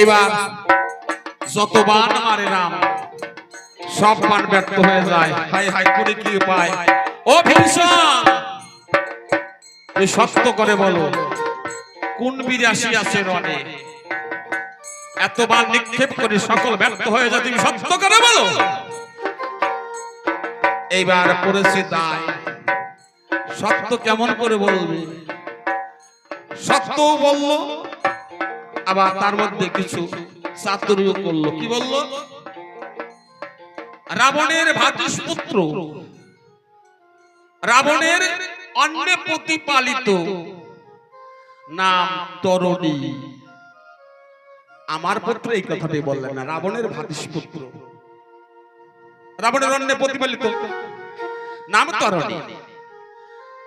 এবার যত বান মারে রাম সব বান ব্যর্থ হয়ে যায়। হাই হাই করে কি উপায়? ও ভীষণ, এই সত্য করে বলো, কোন বীর আসিয়াছে রণে? এত বান নিক্ষেপ করে সকল ব্যর্থ হয়ে যায়, তুমি সত্য করে বলো। এইবার পড়েছে দায়, সত্য কেমন করে বলবে? সত্য বলল, আবার তার মধ্যে কিছু চাতুর্য করলো। কি বললো? রাবণের ভ্রাতুষ্পুত্র, রাবণের অন্য প্রতিপালিত নাম তরণী। আমার পুত্র এই কথাটাই বললেন না, রাবণের ভ্রাতুষ্পুত্র, রাবণের অন্য প্রতিপালিত নাম তরণী।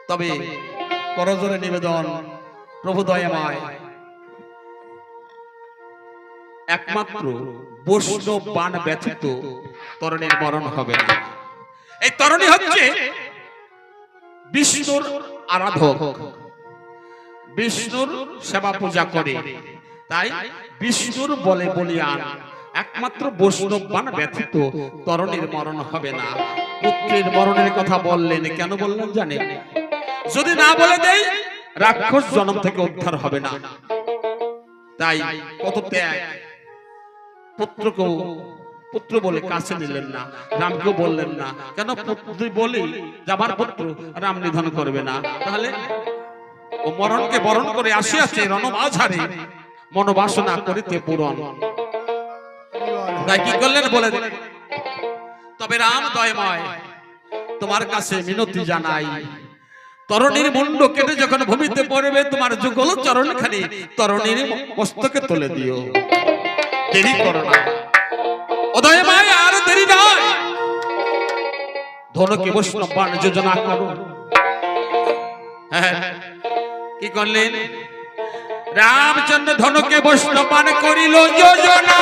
তবে করজোরে নিবেদন, প্রভু দয়াময়, একমাত্র বৈষ্ণব বাণ ব্যতীত তরণীর মরণ হবে না। এই তরণী হচ্ছে বিষ্ণুর আরাধক, বিষ্ণুর সেবা পূজা করে, তাই বিষ্ণুর বলে বলিয়ান একমাত্র বৈষ্ণব বাণ ব্যতীত তরণীর মরণ হবে না। পুত্রের মরণের কথা বললেন, কেন বললেন জানেন? যদি না বলে দেয় রাক্ষস জন্ম থেকে উদ্ধার হবে না। তাই কত ত্যাগ, পুত্রকেও পুত্র বলে কাছে নিলেন না, রামকেও বললেন না। কেন? পুত্র বলি যে আমার পুত্র রাম নিধন করবে না, তাহলে ও মরণকে বরণ করে আসিয়াছে রণমাঝারে মনোবাসনা করিতে পূরণ। তাই কি করলেন বলে দিলেন। তবে রাম দয়াময়, তোমার কাছে মিনতি জানাই, তরণীর মুন্ড কেটে যখন ভূমিতে পড়বে তোমার যুগল চরণখানি তরণীর মস্তকে তুলে দিও। দেরি করো না ও দয়াময়, আর দেরি নয়, ধনুকে বৈষ্ণব বাণ যোজনা করো। হ্যাঁ, কি করলেন? রামচন্দ্র ধনুকে বৈষ্ণব বাণ করিল যোজনা।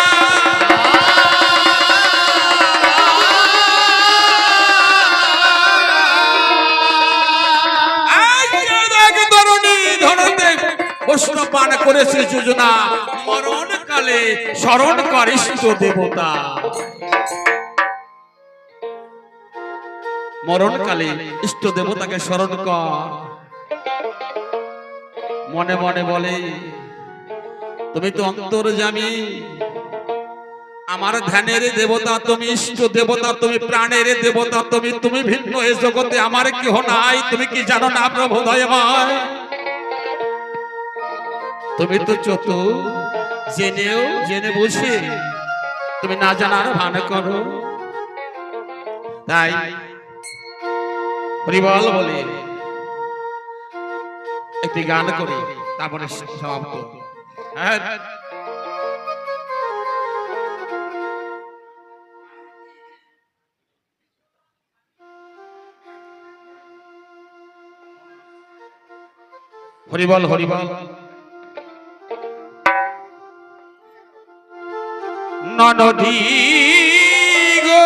বৈষ্ণব বাণ করেছে যোজনা, মরণ কালে স্মরণ কর ইষ্ট দেবতা। মরণ কালে ইষ্ট দেবতাকে স্মরণ কর। মনে মনে বলে, তুমি তো অন্তর্যামী, আমার ধ্যানের দেবতা তুমি, ইষ্ট দেবতা তুমি, প্রাণের দেবতা তুমি, তুমি ভিন্ন এ জগতে আমার কেহ নাই। তুমি কি জানো না প্রভু দয়াময়? তুমি তো চতুর, জেনেও জেনে বুঝে তুমি না জানার ভান করো। তাই হরিবল বলে একটি গান করি, তারপরে সমাপ্ত। হরিবল হরিবল। ননদী গো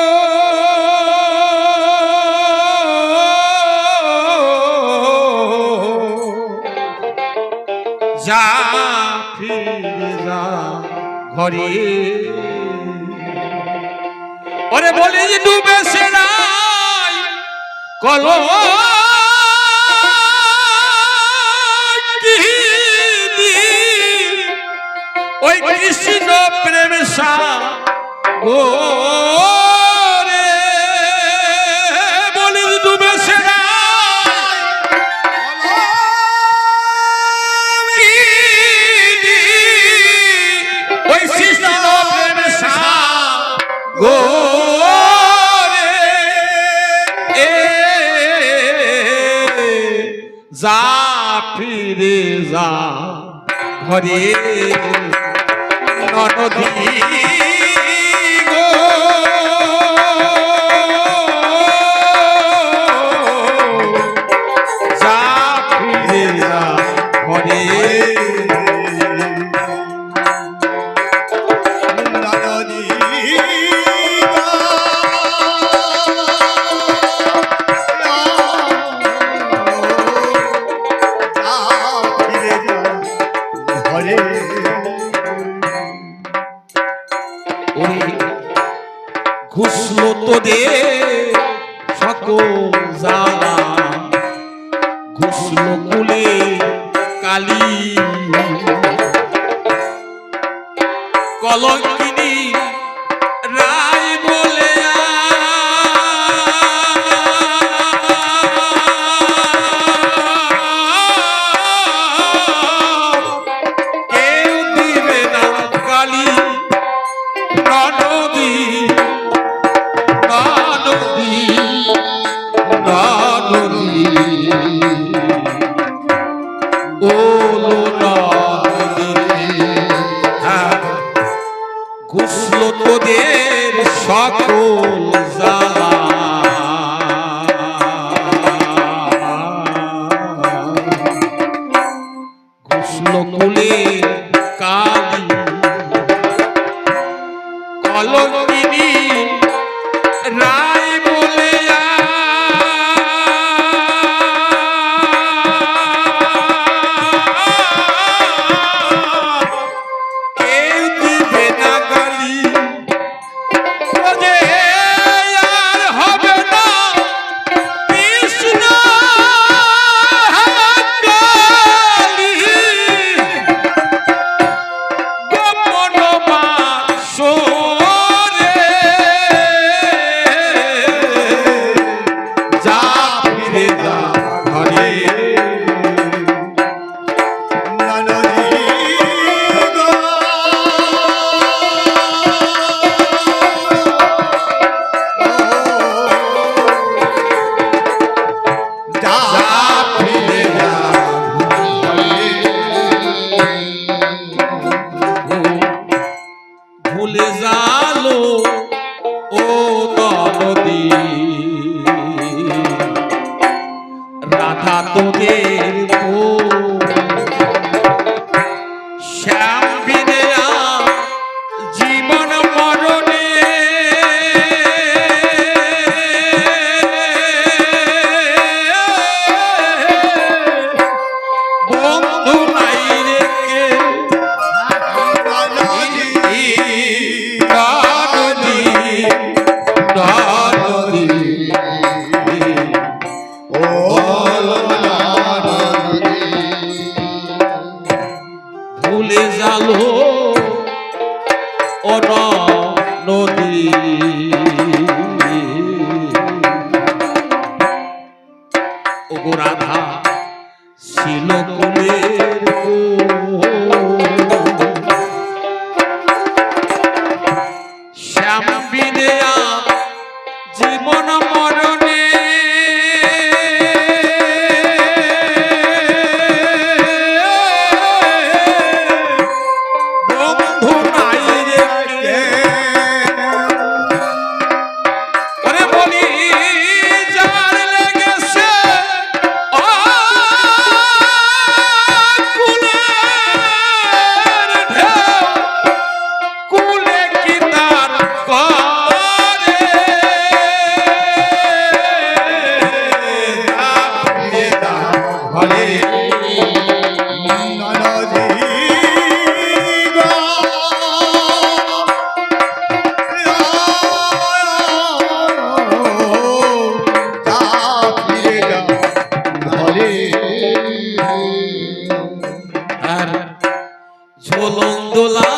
যা ফিরে যা ঘরে, ওরে বলি ডুবে সেরাই কল ওই কৃষ্ণ প্রেম সাগরে, বলি ডুবে ওই কৃষ্ণ প্রেম সাগরে, যা ফিরে যা ঘরে। নদী গো যা ফিরে যা ঘরে। তোদের সকল জ্বালা ঘুষল কুলে কালী কলঙ্কিনী রায় বলে কেউ দিবে না কালী নদী নদী নদী ও ঘুষল তোদের সকল জ্বালা ঘুষল কুলে কালী কলঙ্কিনী রায় বলে কেউ দিবে না গালি আর হবে না কৃষ্ণ কালী গোপন বাসরে যা ফিরে যা ঘরে ভুলে যালো ও নদী রাধা তোদের শ্যাম বিনে জীবন মরণে বন্ধু নাই রেখে ভুলে যালো ও নদী ও গো রাধা ছিল কুলের শ্যাম বিনে জীবন মরণে বন্ধু নাই রে আরে বলি যার লেগেছে কুলের ঢেউ কুলে কি তার করে ঘরে আর ঝোলন দোলা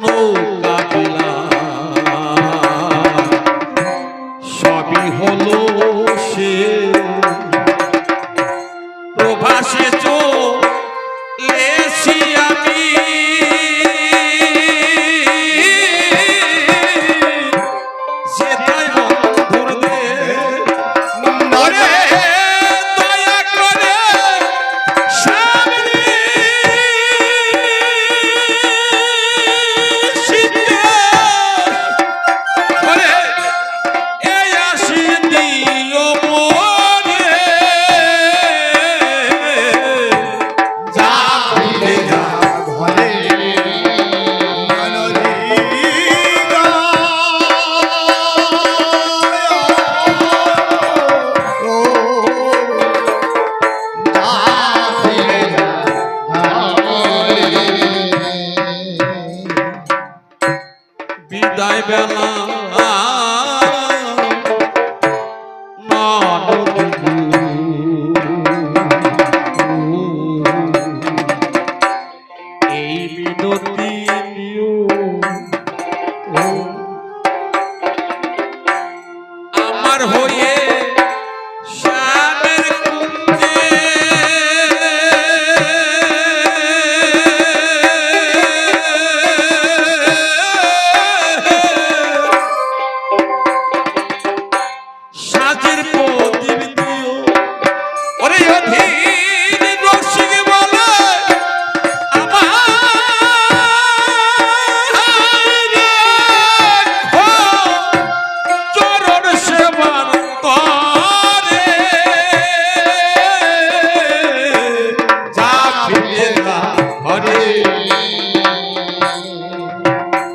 নৌকা বিলা সবই হলো সে প্রভাসে চলেছি আমি যেটাই বন্ধুর দে দয়া করে সামনে বিদায় বেলা ঘরে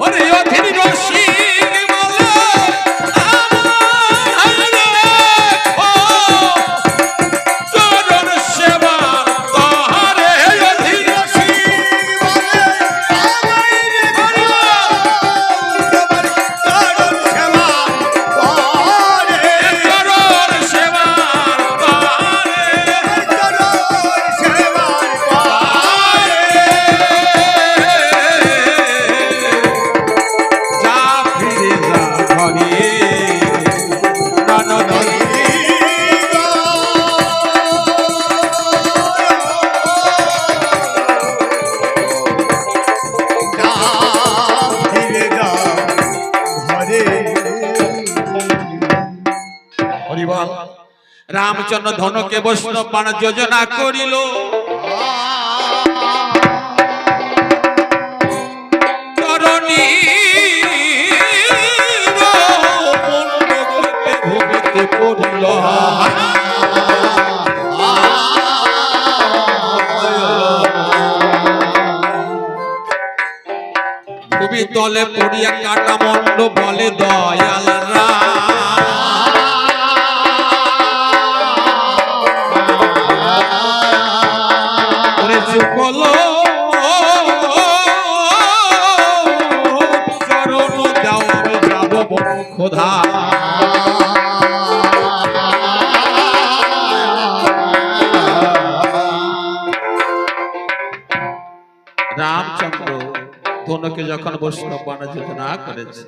ওরে অধীর রসিক বলে চরণ সেবা তাহারে অধীর রামচন্দ্র ধনকে বৈষ্ণব বাণ যোজনা করিল চরণী ভূমিতে পড়িল ভূমি তলে পড়িয়া কাটা মন্ড বলে দয়াল বলো চরণ দাও আমি যাব খোদা রামচন্দ্র ধনুকে যখন বৈষ্ণব বাণ যোজনা করেছে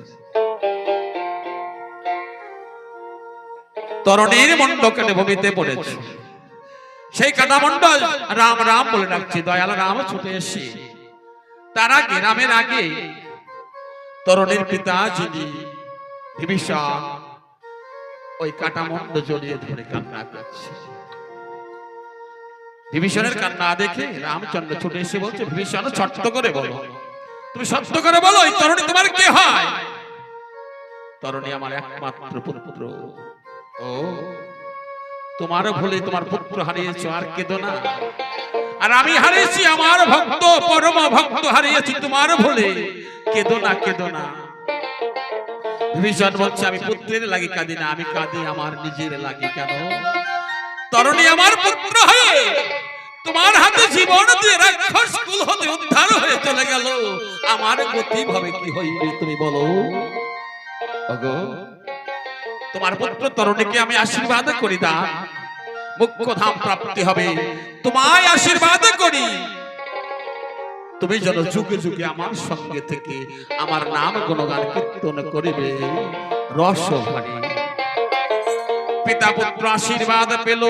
তরণীর মন্ড কেটে ভূমিতে পড়েছে সেই কাদামণ্ডল রাম রাম বলে ডাকছি দয়াল রাম ছুটে এসে তার আগে রামের আগে তরুণীর পিতা যিনি বিভীষণ ওই কাটামণ্ড জড়িয়ে ধরে কান্না করছে বিভীষণের কান্না দেখে রামচন্দ্র ছুটে এসে বলছে বিভীষণ সত্য করে বলো তুমি সত্য করে বলো এই তরুণী তোমার কে হয় তরুণী আমার একমাত্র পুত্র ও তোমার ভুলে তোমার পুত্র হারিয়েছ আর কেঁদো না আর আমি হারিয়েছি আমার ভক্ত পরম ভক্ত হারিয়েছি তোমার ভুলে কেঁদো না বিভীষণ বলছে আমি পুত্রের লাগি কাঁদি না আমি কাঁদি আমার নিজের লাগি কেন তরুণী আমার পুত্র হয়ে তোমার হাতে জীবন দিয়ে রাক্ষস কুল হতে উদ্ধার হয়ে চলে গেল আমার গতি ভাবে কি হইবে তুমি বলো ওগো তোমার পুত্র তরুণীকে আমি আশীর্বাদ করি দাও মুখ্য ধাম প্রাপ্তি হবে তোমায় আশীর্বাদ করি তুমি যেন যুগে যুগে আমার সঙ্গে থেকে আমার নাম গুণগান কীর্তন করিবে রস ভারী পিতা পুত্র আশীর্বাদ পেল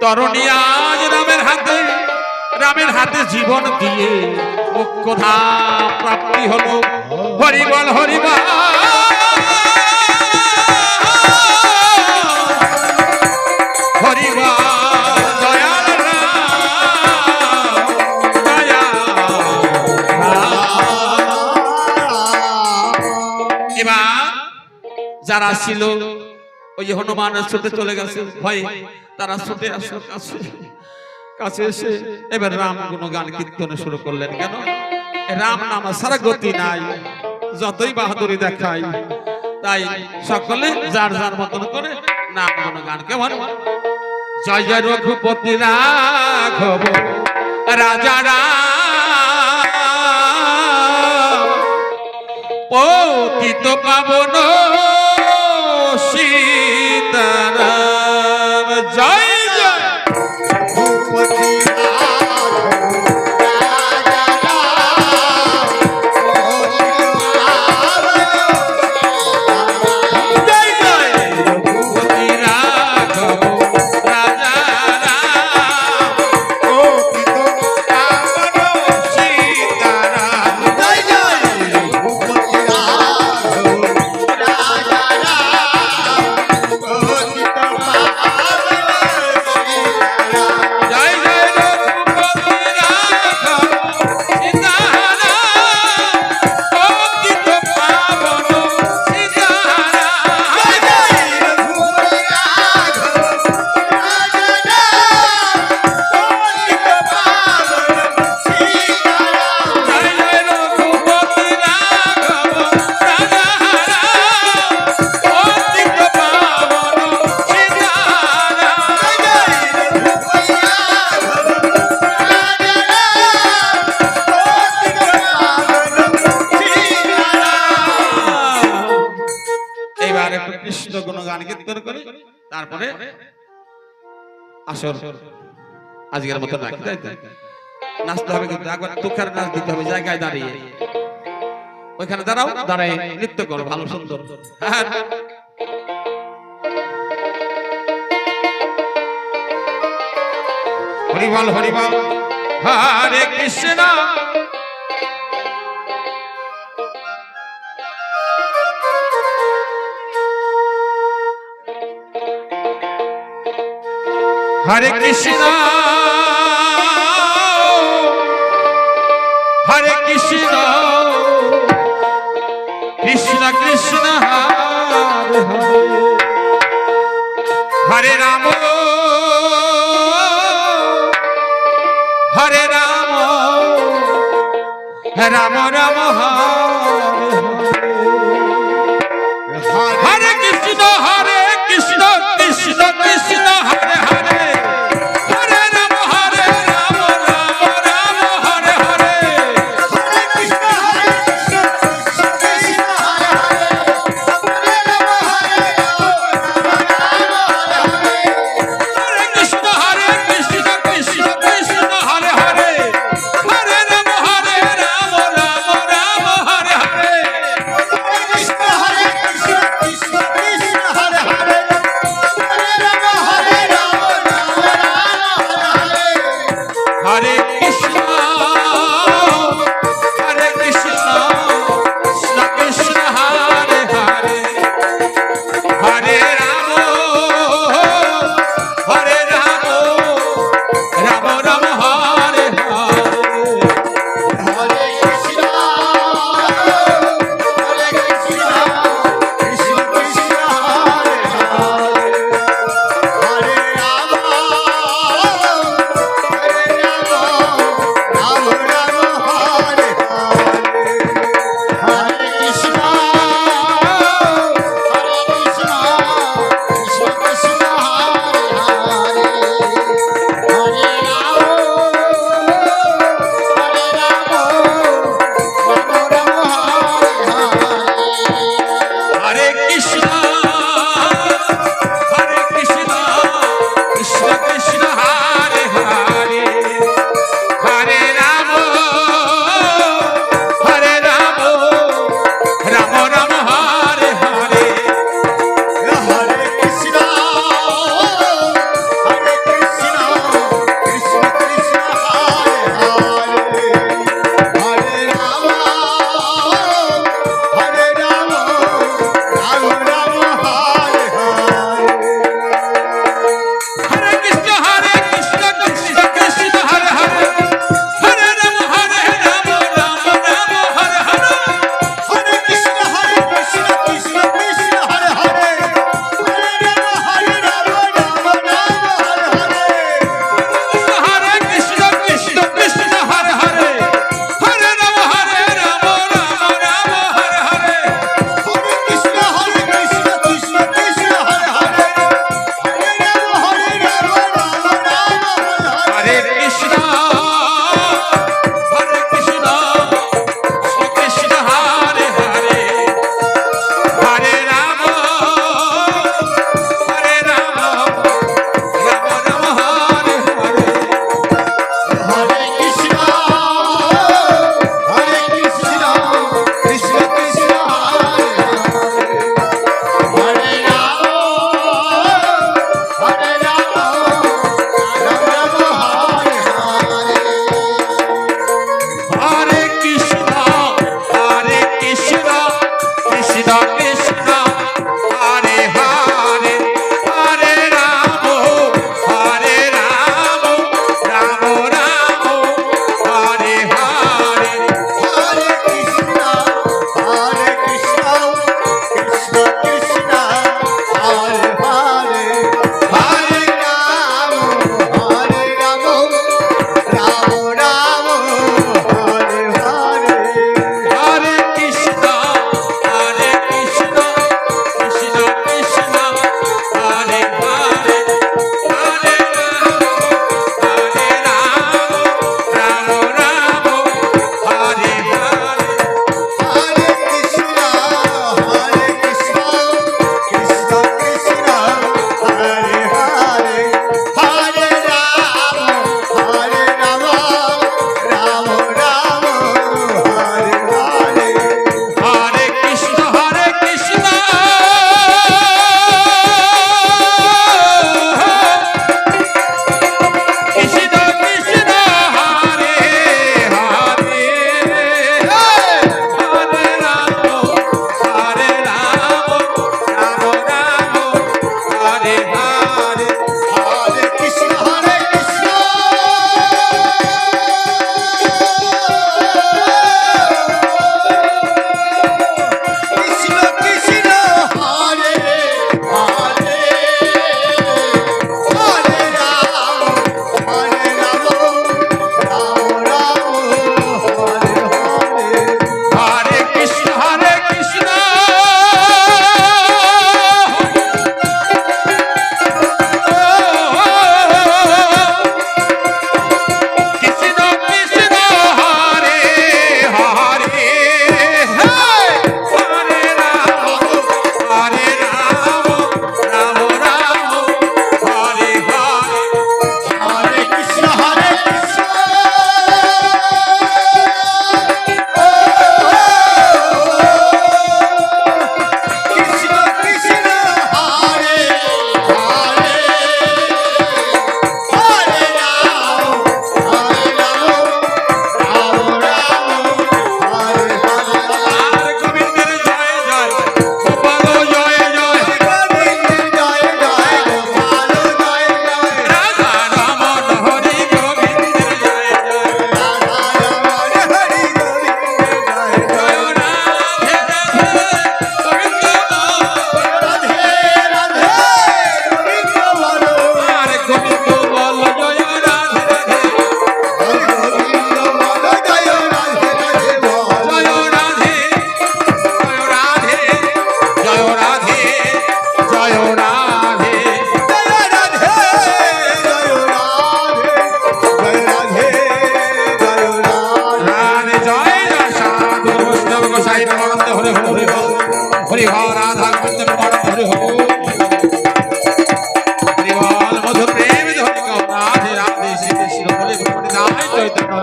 তরুণী আজ রামের হাতে জীবন দিয়ে মুখ্য ধাম প্রাপ্তি হলো হরিবল হরিবল যারা ছিল ওই হনুমান ছুটে চলে গেছে ভয় তারা ছুটে আসলো কাছে এসে এবার রাম গুণগান কীর্তন শুরু করলেন কেন রাম নাম সারা গতি নাই যতই বাহাদুরি দেখাই তাই সকলে যার যার মতন করে নাম গুণগান কেমন জয় জয় রঘুপতি রাঘব রাজা রাম পতিত পাবন সীতারাম জয় জয় রঘুপতি গান কীর্তন করি, তারপরে আসর আজকের মতো রাখি, তাই তো? নাচতে হবে কিন্তু একবার দুঃখের নাচ দিতে হবে জায়গায় দাঁড়িয়ে। ওইখানে দাঁড়াও, দাঁড়ায় নৃত্য করো ভালো সুন্দর। হ্যাঁ হরিবল হরিবল হরে কৃষ্ণ হরে কৃষ্ণ হরে কৃষ্ণ কৃষ্ণ কৃষ্ণ হরে হরে হরে রাম হরে রাম রাম রাম হরে কৃষ্ণ কৃষ্ণ কৃষ্ণ হরে হরে হরে রাম রাম রাম হরে হরে হরে কৃষ্ণ কৃষ্ণ হরে কৃষ্ণ কৃষ্ণ কৃষ্ণ হরে হরে হরে রাম রাম রাম হরে হরে কৃষ্ণ কৃষ্ণ কৃষ্ণ হরে হরে হরে কৃষ্ণ হরে কৃষ্ণ কৃষ্ণ কৃষ্ণ হরে হরে হরে রাম রাম রাম হরে হরে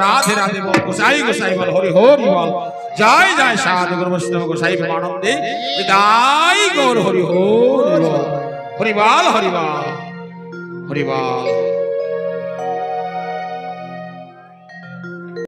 রাধে রাধে বল, গোসাই গোসাই বল, হরি হরি বল। জয় জয় সাধু গুরু বৈষ্ণব গোসাই প্রেমানন্দে বিদায় গৌর, হরি হরি বল, হরি বল, হরি বল, হরি বল।